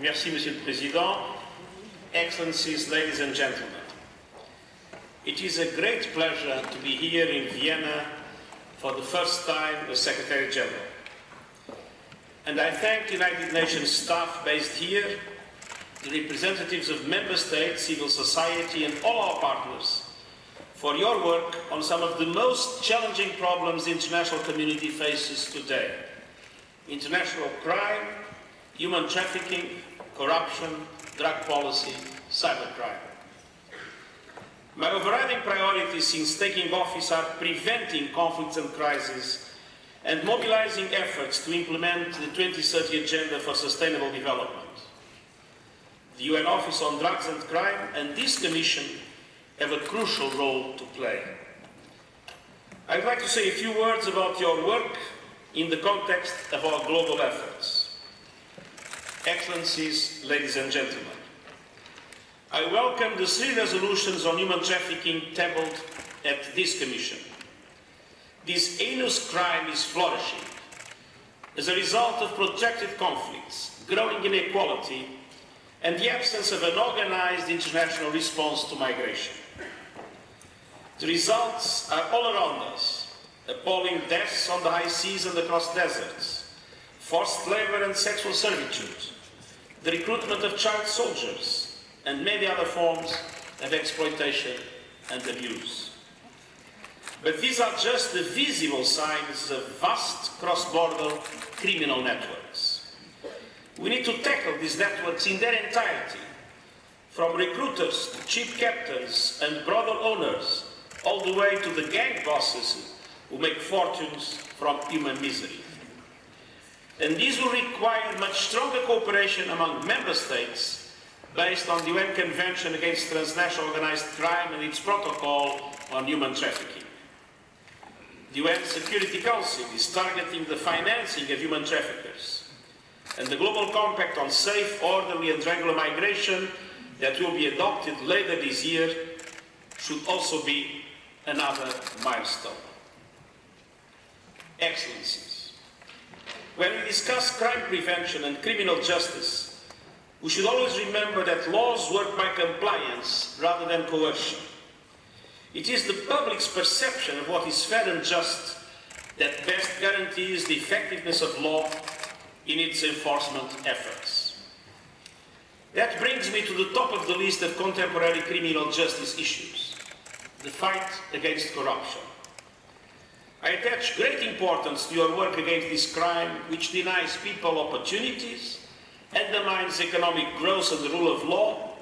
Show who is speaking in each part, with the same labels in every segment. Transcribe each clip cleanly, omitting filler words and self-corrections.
Speaker 1: Merci, Monsieur le Président. Excellencies, ladies and gentlemen. It is a great pleasure to be here in Vienna for the first time as Secretary-General. And I thank the United Nations staff based here, the representatives of member states, civil society, and all our partners for your work on some of the most challenging problems the international community faces today. International crime, human trafficking, corruption, drug policy, cybercrime. My overriding priorities since taking office are preventing conflicts and crises and mobilizing efforts to implement the 2030 Agenda for Sustainable Development. The UN Office on Drugs and Crime and this Commission have a crucial role to play. I'd like to say a few words about your work in the context of our global efforts. Excellencies, ladies and gentlemen, I welcome the 3 resolutions on human trafficking tabled at this Commission. This heinous crime is flourishing as a result of protracted conflicts, growing inequality, and the absence of an organized international response to migration. The results are all around us: appalling deaths on the high seas and across deserts, forced labor and sexual servitude, the recruitment of child soldiers, and many other forms of exploitation and abuse. But these are just the visible signs of vast cross-border criminal networks. We need to tackle these networks in their entirety, from recruiters to cheap captains and brothel owners, all the way to the gang bosses who make fortunes from human misery. And these will require much stronger cooperation among member states based on the UN Convention Against Transnational Organized Crime and its protocol on human trafficking. The UN Security Council is targeting the financing of human traffickers, and the Global Compact on Safe, Orderly and Regular Migration that will be adopted later this year should also be another milestone. Excellencies, when we discuss crime prevention and criminal justice, we should always remember that laws work by compliance rather than coercion. It is the public's perception of what is fair and just that best guarantees the effectiveness of law in its enforcement efforts. That brings me to the top of the list of contemporary criminal justice issues: the fight against corruption. I attach great importance to your work against this crime, which denies people opportunities, undermines economic growth and the rule of law,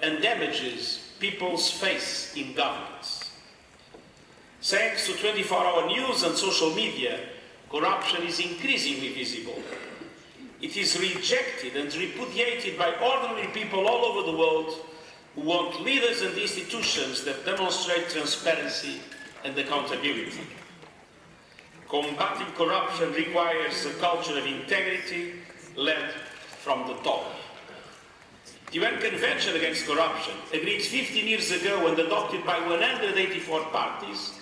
Speaker 1: and damages people's faith in governance. Thanks to 24-hour news and social media, corruption is increasingly visible. It is rejected and repudiated by ordinary people all over the world who want leaders and institutions that demonstrate transparency and accountability. Combating corruption requires a culture of integrity led from the top. The UN Convention Against Corruption, agreed 15 years ago and adopted by 184 parties,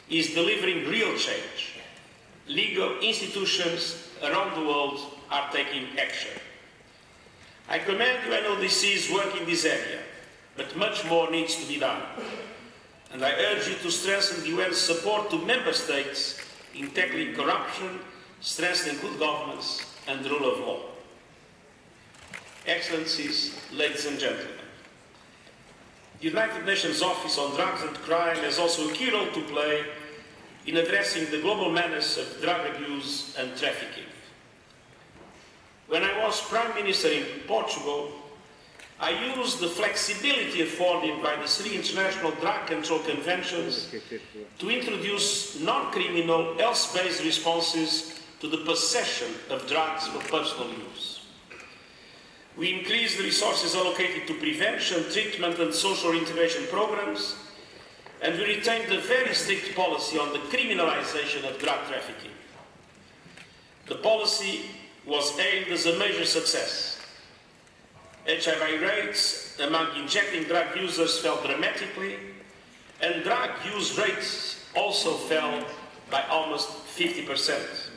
Speaker 1: is delivering real change. Legal institutions around the world are taking action. I commend UNODC's work in this area, but much more needs to be done. And I urge you to strengthen the UN's support to member states in tackling corruption, strengthening good governance and the rule of law. Excellencies, ladies and gentlemen, the United Nations Office on Drugs and Crime has also a key role to play in addressing the global menace of drug abuse and trafficking. When I was Prime Minister in Portugal, I used the flexibility afforded by the 3 international drug control conventions to introduce non-criminal, health-based responses to the possession of drugs for personal use. We increased the resources allocated to prevention, treatment and social integration programs, and we retained a very strict policy on the criminalization of drug trafficking. The policy was hailed as a major success. HIV rates among injecting drug users fell dramatically, and drug use rates also fell by almost 50%.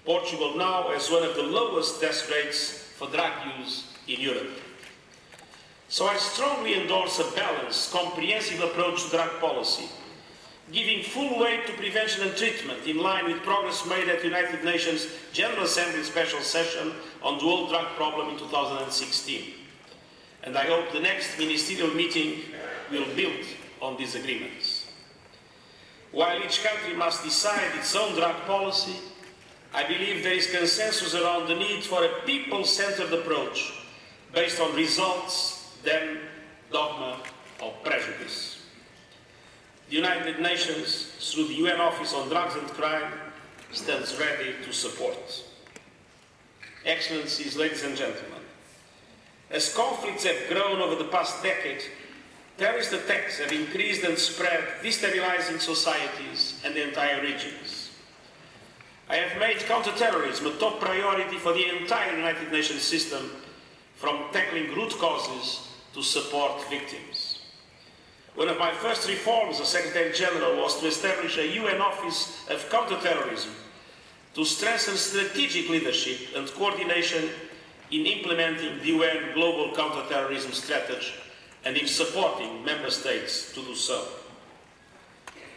Speaker 1: Portugal now has one of the lowest death rates for drug use in Europe. So I strongly endorse a balanced, comprehensive approach to drug policy, giving full weight to prevention and treatment in line with progress made at the United Nations General Assembly Special Session on the world drug problem in 2016. And I hope the next ministerial meeting will build on these agreements. While each country must decide its own drug policy, I believe there is consensus around the need for a people-centered approach based on results than dogma or prejudice. The United Nations, through the UN Office on Drugs and Crime, stands ready to support. Excellencies, ladies and gentlemen, as conflicts have grown over the past decade, terrorist attacks have increased and spread, destabilizing societies and entire regions. I have made counterterrorism a top priority for the entire United Nations system, from tackling root causes to support victims. One of my first reforms as Secretary-General was to establish a UN Office of Counterterrorism to strengthen strategic leadership and coordination in implementing the UN Global Counterterrorism Strategy and in supporting Member States to do so.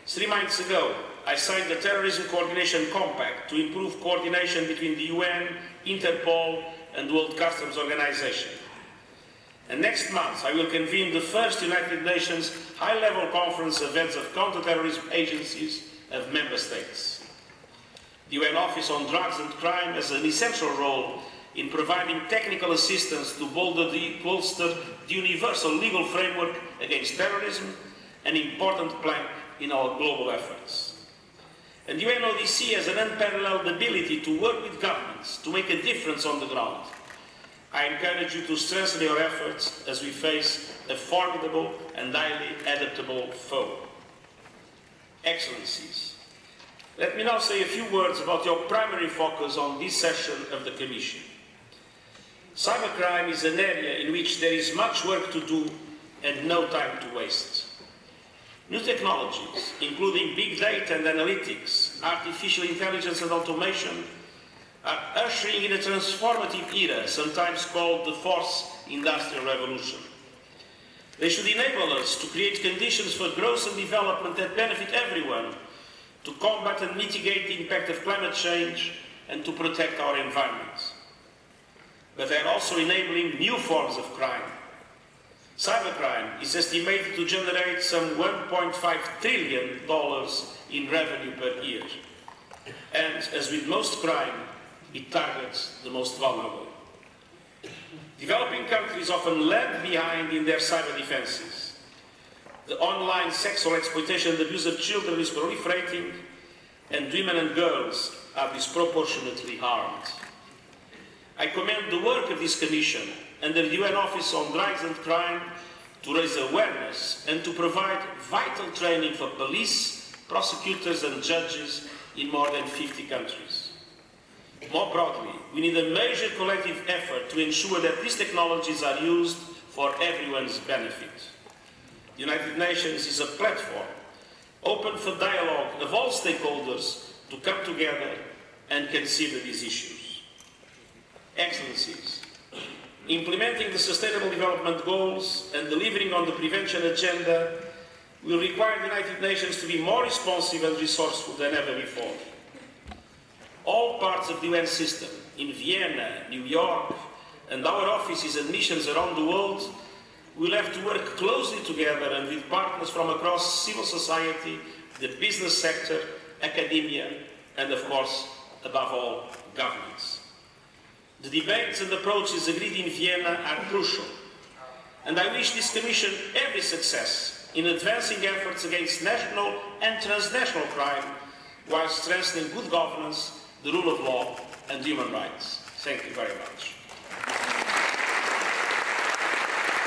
Speaker 1: 3 months ago, I signed the Terrorism Coordination Compact to improve coordination between the UN, Interpol and the World Customs Organization. And next month, I will convene the first United Nations high-level conference of heads of counterterrorism agencies of Member States. The UN Office on Drugs and Crime has an essential role in providing technical assistance to bolster the universal legal framework against terrorism, an important plank in our global efforts. And the UNODC has an unparalleled ability to work with governments to make a difference on the ground. I encourage you to strengthen your efforts as we face a formidable and highly adaptable foe. Excellencies, let me now say a few words about your primary focus on this session of the Commission. Cybercrime is an area in which there is much work to do and no time to waste. New technologies, including big data and analytics, artificial intelligence and automation, are ushering in a transformative era, sometimes called the fourth industrial revolution. They should enable us to create conditions for growth and development that benefit everyone, to combat and mitigate the impact of climate change, and to protect our environment. But they are also enabling new forms of crime. Cybercrime is estimated to generate some $1.5 trillion in revenue per year. And as with most crime, it targets the most vulnerable. Developing countries often lag behind in their cyber defenses. The online sexual exploitation and abuse of children is proliferating, and women and girls are disproportionately harmed. I commend the work of this Commission under the UN Office on Drugs and Crime to raise awareness and to provide vital training for police, prosecutors and judges in more than 50 countries. More broadly, we need a major collective effort to ensure that these technologies are used for everyone's benefit. The United Nations is a platform open for dialogue of all stakeholders to come together and consider these issues. Excellencies, implementing the Sustainable Development Goals and delivering on the prevention agenda will require the United Nations to be more responsive and resourceful than ever before. All parts of the UN system, in Vienna, New York, and our offices and missions around the world, will have to work closely together and with partners from across civil society, the business sector, academia, and of course, above all, governments. The debates and approaches agreed in Vienna are crucial, and I wish this Commission every success in advancing efforts against national and transnational crime while strengthening good governance, the rule of law and human rights. Thank you very much.